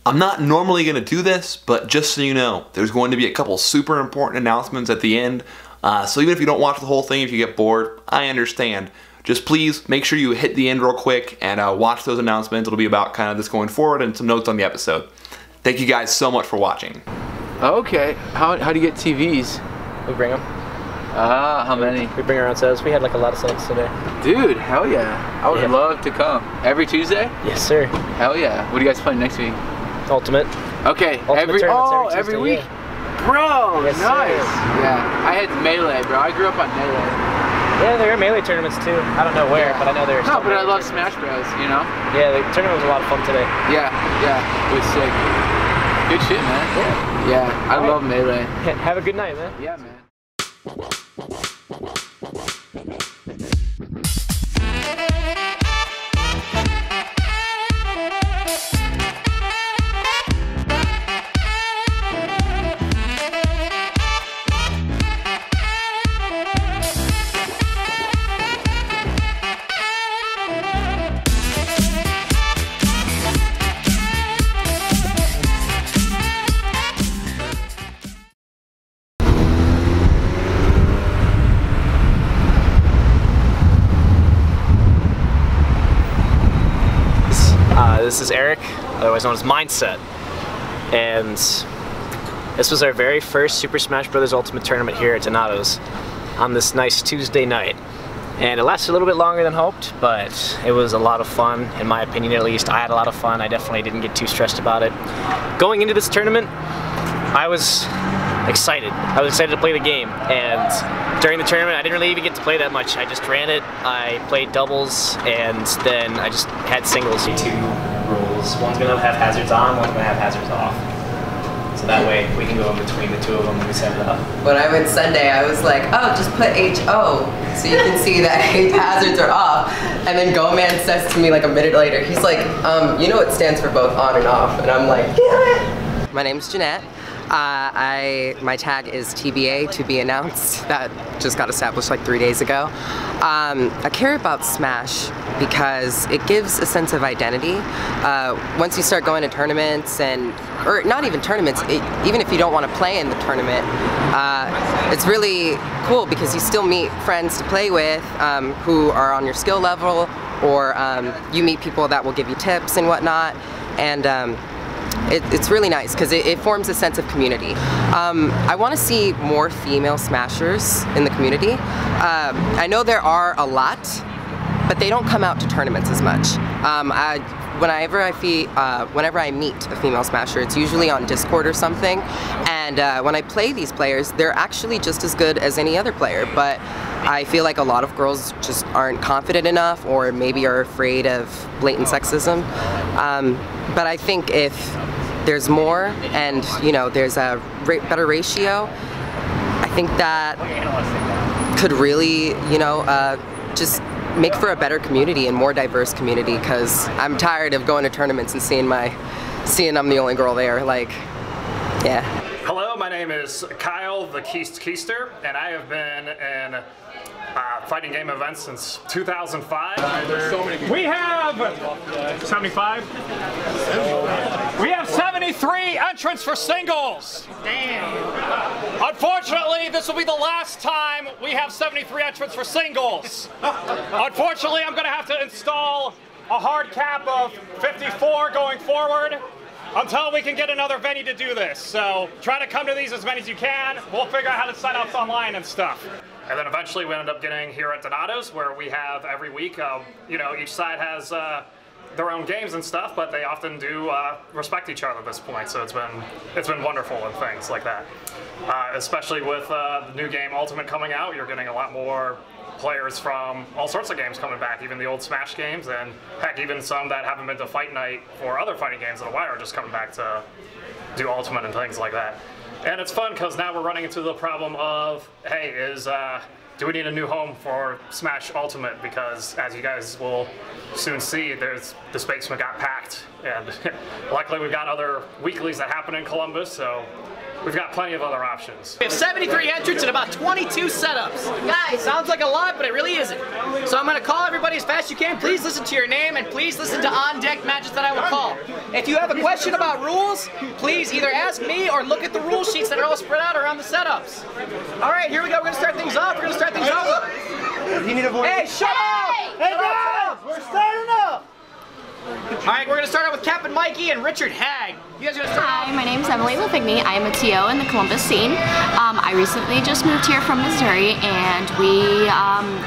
I'm not normally going to do this, but just so you know, there's going to be a couple super important announcements at the end. So even if you don't watch the whole thing, if you get bored, I understand. Just please make sure you hit the end real quick and watch those announcements. It'll be about kind of this going forward and some notes on the episode. Thank you guys so much for watching. Okay, how do you get TVs? We bring them. Ah, how many? We bring our own sets. We had like a lot of sets today. Dude, hell yeah. I would love to come. Every Tuesday? Yes, sir. Hell yeah. What do you guys play next week? Ultimate. Okay, Ultimate every week. Yeah. Bro, yes, nice. Sir. Yeah, I had Melee, bro. I grew up on Melee. Yeah, there are Melee tournaments too. I don't know where, but I know there's. No, but I love Smash Bros, you know? Yeah, the tournament was a lot of fun today. Yeah, it was sick. Good shit, man. Yeah, I love Melee. Have a good night, man. Yeah, man. This is Eric, otherwise known as Mindset, and this was our very first Super Smash Bros. Ultimate tournament here at Donato's on this nice Tuesday night. And it lasted a little bit longer than hoped, but it was a lot of fun, in my opinion at least. I had a lot of fun. I definitely didn't get too stressed about it. Going into this tournament, I was excited. I was excited to play the game, and during the tournament I didn't really even get to play that much. I just ran it, I played doubles, and then I just had singles. Two rules. One's going to have hazards on, one's going to have hazards off. So that way we can go in between the two of them when we set it up. When I went Sunday, I was like, oh, just put HO so you can see that hazards are off. And then Go-Man says to me like a minute later, he's like, you know it stands for both on and off. And I'm like, yeah. My name's Jeanette. My tag is TBA, to be announced. That just got established like 3 days ago. I care about Smash because it gives a sense of identity. Once you start going to tournaments or not even tournaments, even if you don't want to play in the tournament, it's really cool because you still meet friends to play with who are on your skill level, or you meet people that will give you tips and whatnot. And it's really nice because it forms a sense of community. I want to see more female smashers in the community. I know there are a lot, but they don't come out to tournaments as much. Whenever I meet a female smasher, it's usually on Discord or something, and when I play these players, they're actually just as good as any other player, but I feel like a lot of girls just aren't confident enough, or maybe are afraid of blatant sexism. But I think if there's more, and there's a better ratio, I think that could really, just make for a better community and more diverse community, because I'm tired of going to tournaments and seeing I'm the only girl there. Like, yeah. Hello, my name is Kyle the Keister, and I have been in fighting game events since 2005. We have 75. We have 73 entrants for singles. Damn. Unfortunately, this will be the last time we have 73 entrants for singles. Unfortunately, I'm going to have to install a hard cap of 54 going forward until we can get another venue to do this. So try to come to these as many as you can. We'll figure out how to sign up online and stuff. And then eventually we ended up getting here at Donato's, where we have every week, each side has their own games and stuff, but they often do respect each other at this point. So it's been wonderful and things like that. Especially with the new game Ultimate coming out, you're getting a lot more players from all sorts of games coming back, even the old Smash games, and heck, even some that haven't been to Fight Night or other fighting games in a while are just coming back to do Ultimate and things like that. And it's fun because now we're running into the problem of, hey, do we need a new home for Smash Ultimate? Because as you guys will soon see, the space got packed packed. And luckily we've got other weeklies that happen in Columbus, so we've got plenty of other options. We have 73 entrants and about 22 setups. Guys, sounds like a lot, but it really isn't. So I'm going to call everybody as fast as you can. Please listen to your name and please listen to on-deck matches that I will call. If you have a question about rules, please either ask me or look at the rule sheets that are all spread out around the setups. All right, here we go. We're going to start things off. Hey, shut up! Hey, guys! We're starting up! All right, we're going to start out with Captain Mikey and Richard Hag. You guys are going to start Hi, my name is Emily Lefigny. I am a TO in the Columbus scene. I recently just moved here from Missouri, and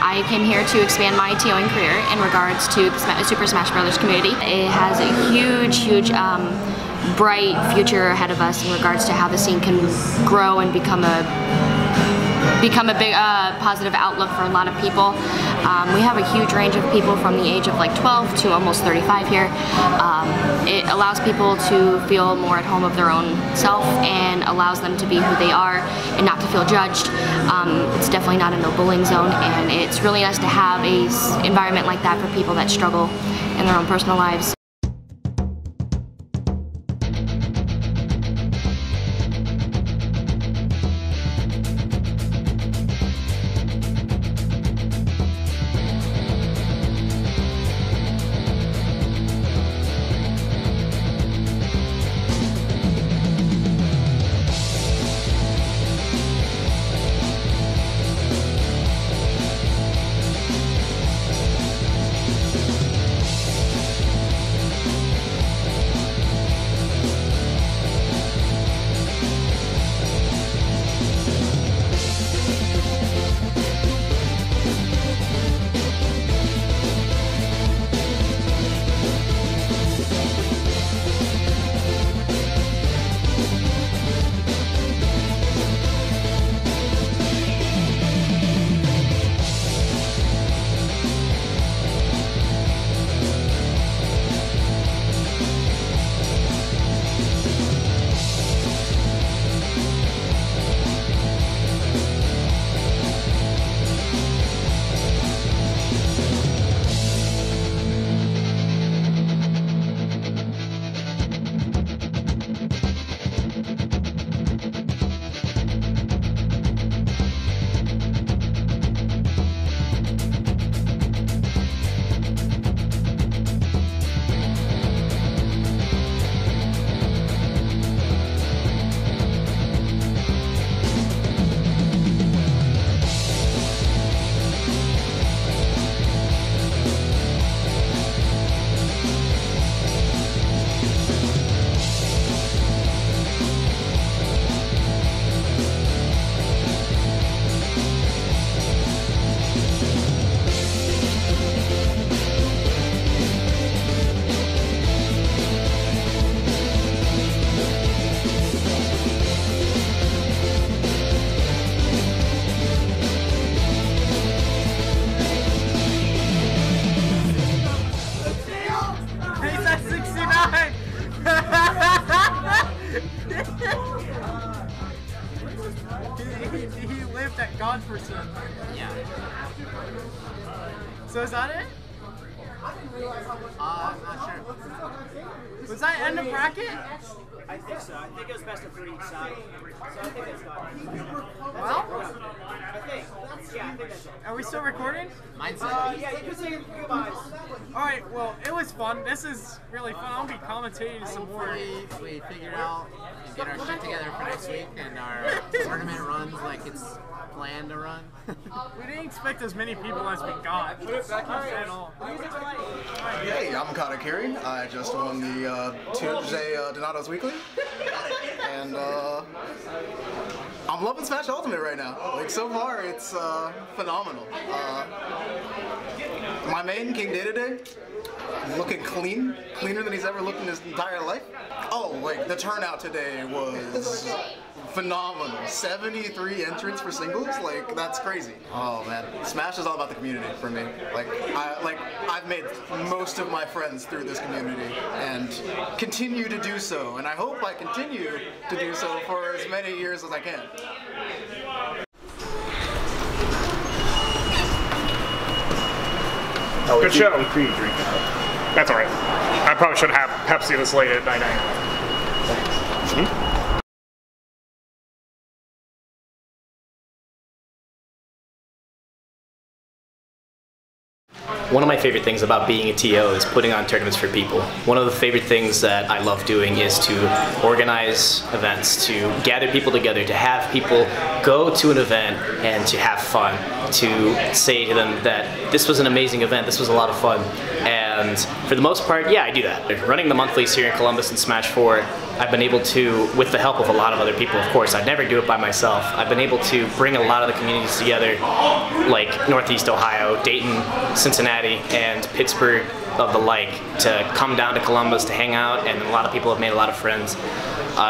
I came here to expand my TOing career in regards to the Super Smash Brothers community. It has a huge, bright future ahead of us in regards to how the scene can grow and become a big positive outlook for a lot of people. We have a huge range of people from the age of like 12 to almost 35 here. It allows people to feel more at home of their own self and allows them to be who they are and not to feel judged. It's definitely not a no bullying zone, and it's really nice to have an environment like that for people that struggle in their own personal lives. He lived at Godperson. Yeah. So is that it? I'm not sure. Was that end of bracket? I think so. I think it was best of 3 each side. So I think that's fine. Well, I think. Yeah, I think that's it. Are we still recording? Mine's Yeah, you can say goodbyes. Alright, well, it was fun. This is really fun. I'll be commentating some more. Hopefully we figure out and get our shit together for next week and our tournament runs like it's planned to run. We didn't expect as many people as we got. Put it back at all. Hey, I'm Connor Carey. I just won the Tuesday Donato's Weekly, and I'm loving Smash Ultimate right now. Like, so far, it's phenomenal. My main, King Day-to-Day, looking cleaner than he's ever looked in his entire life. Oh, like, the turnout today was phenomenal. 73 entrants for singles, like, that's crazy. Oh man, Smash is all about the community for me. I've made most of my friends through this community and continue to do so, and I hope I continue to do so for as many years as I can. Good show. That's alright. probably shouldn't have Pepsi this late at night. One of my favorite things about being a TO is putting on tournaments for people. One of the favorite things that I love doing is to organize events, to gather people together, to have people go to an event and to have fun, to say to them that this was an amazing event, this was a lot of fun. And for the most part, yeah, I do that. Running the monthlies here in Columbus and Smash 4, I've been able to, with the help of a lot of other people, of course, I'd never do it by myself, I've been able to bring a lot of the communities together, like Northeast Ohio, Dayton, Cincinnati, and Pittsburgh of the like, to come down to Columbus to hang out, and a lot of people have made a lot of friends.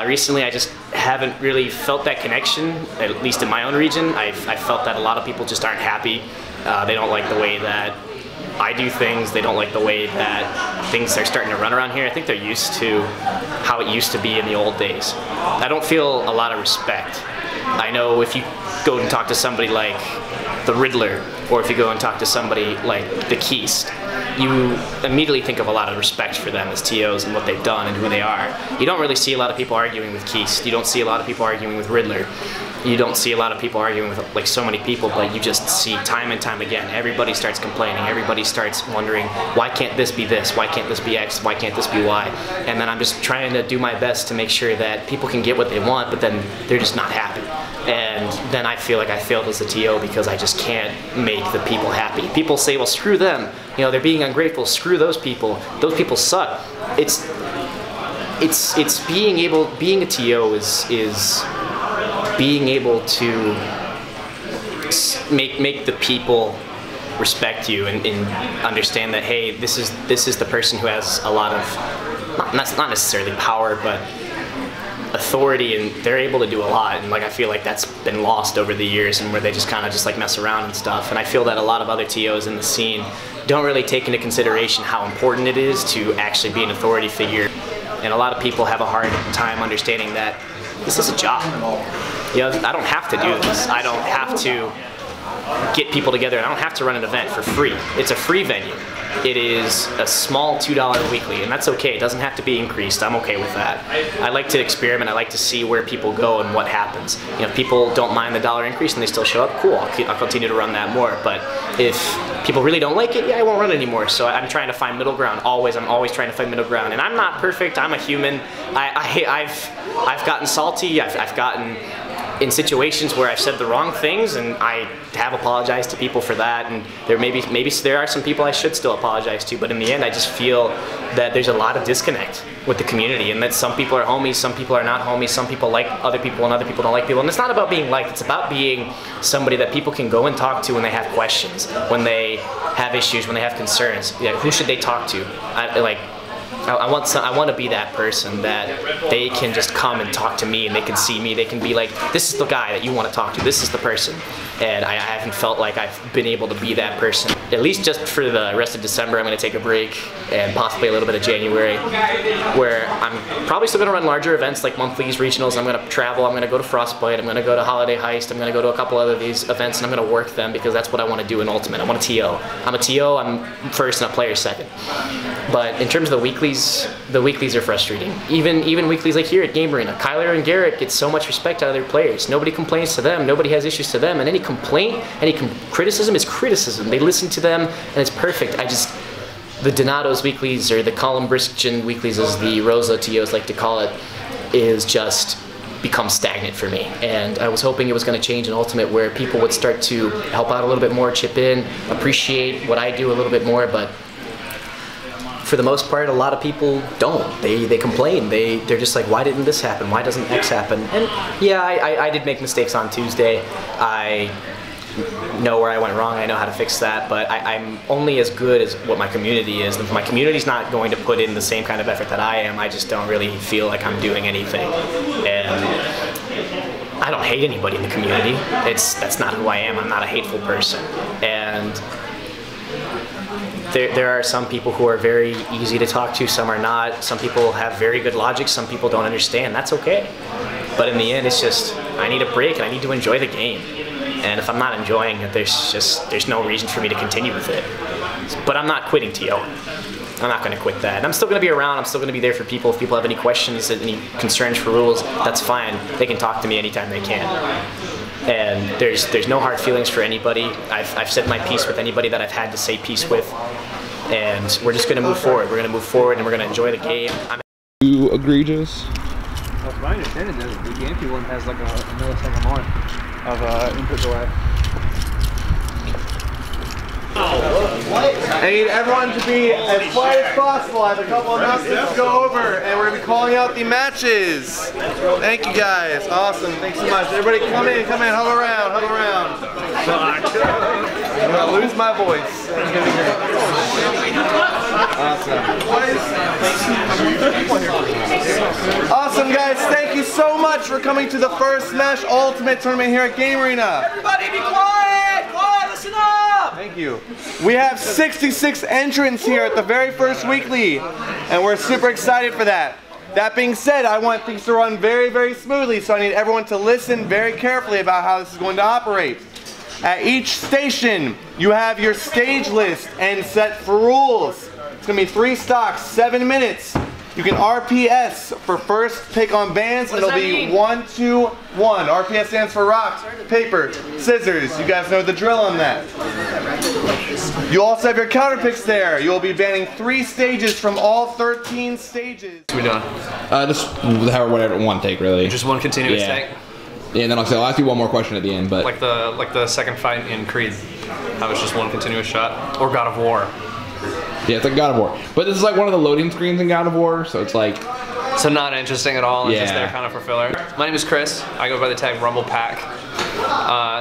Recently, I just haven't really felt that connection, at least in my own region. I've felt that a lot of people just aren't happy. They don't like the way that I do things. They don't like the way that things are starting to run around here. I think they're used to how it used to be in the old days. I don't feel a lot of respect. I know if you go and talk to somebody like the Riddler, or if you go and talk to somebody like the Keist, you immediately think of a lot of respect for them as TOs and what they've done and who they are. You don't really see a lot of people arguing with Keist. You don't see a lot of people arguing with Riddler. You don't see a lot of people arguing with like so many people, but you just see time and time again, everybody starts complaining, everybody starts wondering, why can't this be this, why can't this be X, why can't this be Y? And then I'm just trying to do my best to make sure that people can get what they want, but then they're just not happy. And then I feel like I failed as a TO because I just can't make the people happy. People say, well, screw them, you know, they're being ungrateful, screw those people suck. It's being a TO is being able to make the people respect you and understand that, hey, this is the person who has a lot of not necessarily power, but authority, and they're able to do a lot. And like I feel like that's been lost over the years, and where they just kind of just like mess around and stuff. And I feel that a lot of other TOs in the scene don't really take into consideration how important it is to actually be an authority figure. And a lot of people have a hard time understanding that this is a job. You know, I don't have to do this. I don't have to get people together, and I don't have to run an event for free. It's a free venue. It is a small $2 weekly, and that's okay. It doesn't have to be increased. I'm okay with that. I like to experiment. I like to see where people go and what happens. You know, if people don't mind the $1 increase and they still show up, cool. I'll continue to run that more. But if people really don't like it, yeah, I won't run anymore. So I'm trying to find middle ground. I'm always trying to find middle ground. And I'm not perfect. I'm a human. I've gotten salty. I've gotten in situations where I've said the wrong things, and I have apologized to people for that, and maybe there are some people I should still apologize to, but in the end I just feel that there's a lot of disconnect with the community, and that some people are homies, some people are not homies, some people like other people and other people don't like people. And it's not about being liked, it's about being somebody that people can go and talk to when they have questions, when they have issues, when they have concerns. Yeah, who should they talk to? I want to be that person that they can just come and talk to me, and they can see me, they can be like, this is the guy that you want to talk to, this is the person. And I haven't felt like I've been able to be that person. At least just for the rest of December, I'm going to take a break, and possibly a little bit of January, where I'm probably still going to run larger events like monthlies, regionals. I'm going to travel, I'm going to go to Frostbite, I'm going to go to Holiday Heist, I'm going to go to a couple other of these events, and I'm going to work them because that's what I want to do in Ultimate. I want a TO. I'm a TO, I'm first and a player second. But in terms of the weeklies are frustrating. Even weeklies like here at Game Arena, Kyler and Garrett get so much respect out of their players. Nobody complains to them, nobody has issues to them, and any complaint, any criticism is criticism. They listen to them, and it's perfect. The Donato's weeklies, or the Columbristian weeklies as the Rosa TOs like to call it, is just become stagnant for me. And I was hoping it was going to change in Ultimate, where people would start to help out a little bit more, chip in, appreciate what I do a little bit more, but for the most part, a lot of people don't. They complain. They're just like, why didn't this happen? Why doesn't X happen? And yeah, I did make mistakes on Tuesday. I know where I went wrong. I know how to fix that. But I'm only as good as what my community is. If my community's not going to put in the same kind of effort that I am, I just don't really feel like I'm doing anything. And I don't hate anybody in the community. That's not who I am. I'm not a hateful person. And there are some people who are very easy to talk to, some are not. Some people have very good logic, some people don't understand. That's okay. But in the end, it's just, I need a break and I need to enjoy the game. And if I'm not enjoying it, there's no reason for me to continue with it. But I'm not quitting TO. I'm not going to quit that. And I'm still going to be around. I'm still going to be there for people. If people have any questions, any concerns for rules, that's fine. They can talk to me anytime they can. And there's no hard feelings for anybody. I've said my piece with anybody that I've had to say peace with. And we're just going to move forward. We're going to move forward and we're going to enjoy the game. Too egregious? Well, from my understanding, the GameCube one has like a millisecond more of input delay. I need everyone to be as quiet as possible. I have a couple of announcements to go over, and we're going to be calling out the matches. Thank you guys. Awesome. Thanks so much. Everybody come in, hug around, hug around. I'm going to lose my voice. It's going to be great. Awesome. Awesome, guys. Thank you so much for coming to the first Smash Ultimate Tournament here at Game Arena. Everybody be quiet! Quiet, listen up! Thank you. We have 66 entrants here at the very first weekly, and we're super excited for that. That being said, I want things to run very, very smoothly, so I need everyone to listen very carefully about how this is going to operate. At each station, you have your stage list and set for rules. It's going to be 3 stocks, 7 minutes. You can RPS for first pick on bands, and it'll be 1, 2, 1. RPS stands for rock, paper, scissors. You guys know the drill on that. You also have your counter picks there. You'll be banning 3 stages from all 13 stages. What are we doing? Just whatever, one take really. Just one continuous take? Yeah, and then I'll ask you one more question at the end, but like the second fight in Creed, that was just one continuous shot, or God of War. Yeah, it's like God of War, but this is like one of the loading screens in God of War, so it's like so not interesting at all. It's just there kind of for filler. My name is Chris. I go by the tag Rumble Pack.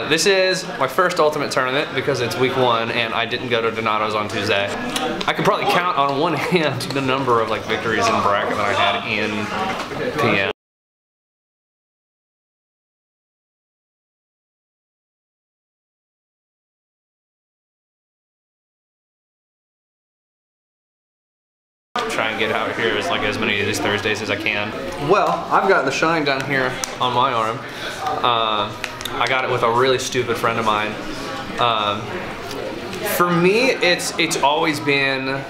This is my first Ultimate Tournament because it's week 1 and I didn't go to Donato's on Tuesday. I could probably count on one hand the number of like victories in bracket that I had in PM. Try and get out here as many of these Thursdays as I can. Well, I've got the shine down here on my arm. I got it with a really stupid friend of mine. For me, it's always been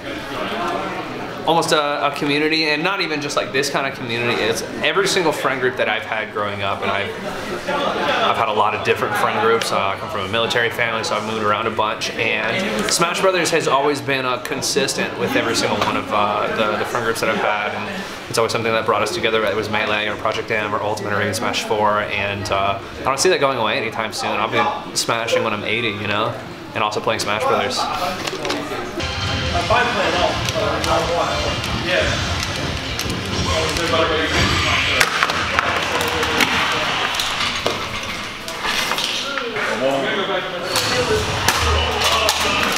almost a community, and not even just like this kind of community. It's every single friend group that I've had growing up, and I've had a lot of different friend groups. I come from a military family, so I've moved around a bunch, and Smash Brothers has always been consistent with every single one of the friend groups that I've had, and it's always something that brought us together, whether it was Melee or Project M or Ultimate or even Smash 4, and I don't see that going away anytime soon. I'll be smashing when I'm 80, you know, and also playing Smash Brothers.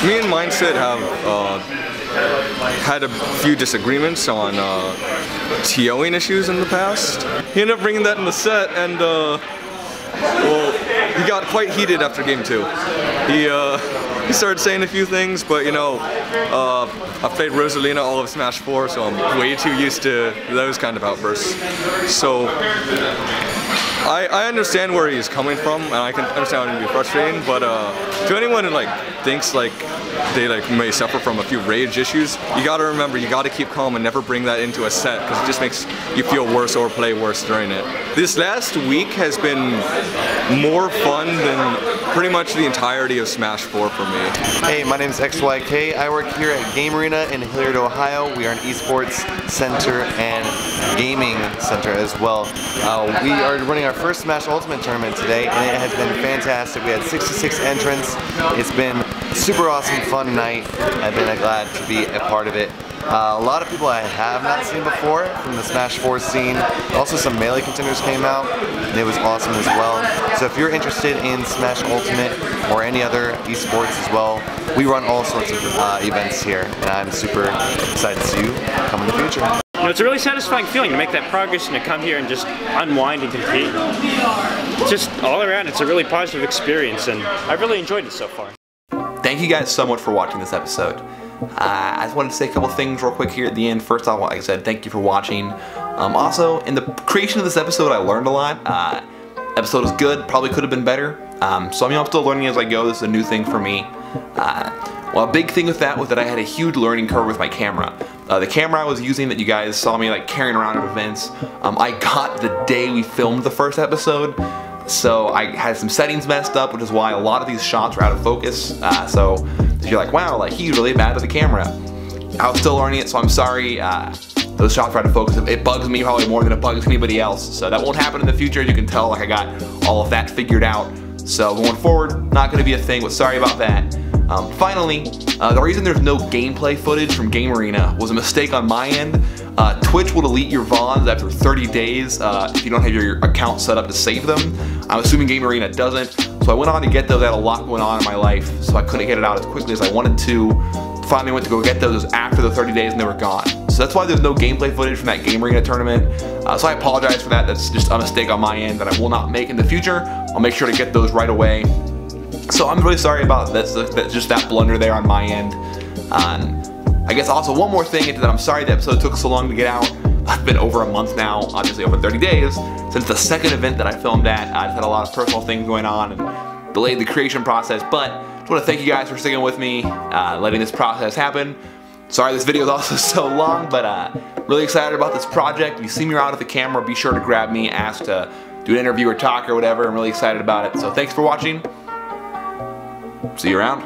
Me and Mindset have had a few disagreements on TOing issues in the past. He ended up bringing that in the set, and well, he got quite heated after game 2. He started saying a few things, but you know, I've played Rosalina all of Smash 4, so I'm way too used to those kind of outbursts. So I understand where he's coming from, and I can understand how it can be frustrating, but to anyone who thinks they may suffer from a few rage issues, you gotta remember, you gotta keep calm and never bring that into a set, because it just makes you feel worse or play worse during it. This last week has been more fun than pretty much the entirety of Smash 4 for me. Hey, my name is XYK. I work here at Game Arena in Hilliard, Ohio. We are an esports center and gaming center as well. We are running our first Smash Ultimate Tournament today, and it has been fantastic. We had 66 entrants. It's been a super awesome, fun night. I've been glad to be a part of it. A lot of people I have not seen before from the Smash 4 scene. Also some Melee contenders came out, and it was awesome as well. So if you're interested in Smash Ultimate or any other esports as well, we run all sorts of events here, and I'm super excited to see you come in the future. You know, it's a really satisfying feeling to make that progress and to come here and just unwind and compete. Just all around, it's a really positive experience, and I've really enjoyed it so far. Thank you guys so much for watching this episode. I just wanted to say a couple things real quick here at the end. First off, like I said, thank you for watching. Also, in the creation of this episode, I learned a lot. Episode was good, probably could have been better. So I'm still learning as I go. This is a new thing for me. Well, a big thing with that was that I had a huge learning curve with my camera. The camera I was using that you guys saw me like carrying around at events, I got the day we filmed the first episode. So I had some settings messed up, which is why a lot of these shots were out of focus. So if you're like, wow, like he's really bad with the camera. I was still learning it, so I'm sorry. Those shots were out of focus. It bugs me probably more than it bugs anybody else. So that won't happen in the future. As you can tell, like I got all of that figured out. So going forward, not gonna be a thing, but sorry about that. Finally, the reason there's no gameplay footage from Game Arena was a mistake on my end. Twitch will delete your VODs after 30 days if you don't have your account set up to save them. I'm assuming Game Arena doesn't, so I went on to get those. I had a lot going on in my life, so I couldn't get it out as quickly as I wanted to. Finally went to go get those after the 30 days and they were gone. So that's why there's no gameplay footage from that Game Arena tournament. So I apologize for that. That's just a mistake on my end that I will not make in the future. I'll make sure to get those right away. So I'm really sorry about this, just that blunder there on my end. I guess also one more thing is that I'm sorry the episode took so long to get out. It's been over a month now, obviously over 30 days, since the second event that I filmed at. I just had a lot of personal things going on and delayed the creation process, but I just want to thank you guys for sticking with me, letting this process happen. Sorry this video is also so long, but really excited about this project. If you see me around with the camera, be sure to grab me, ask to do an interview or talk or whatever. I'm really excited about it. So thanks for watching. See you around.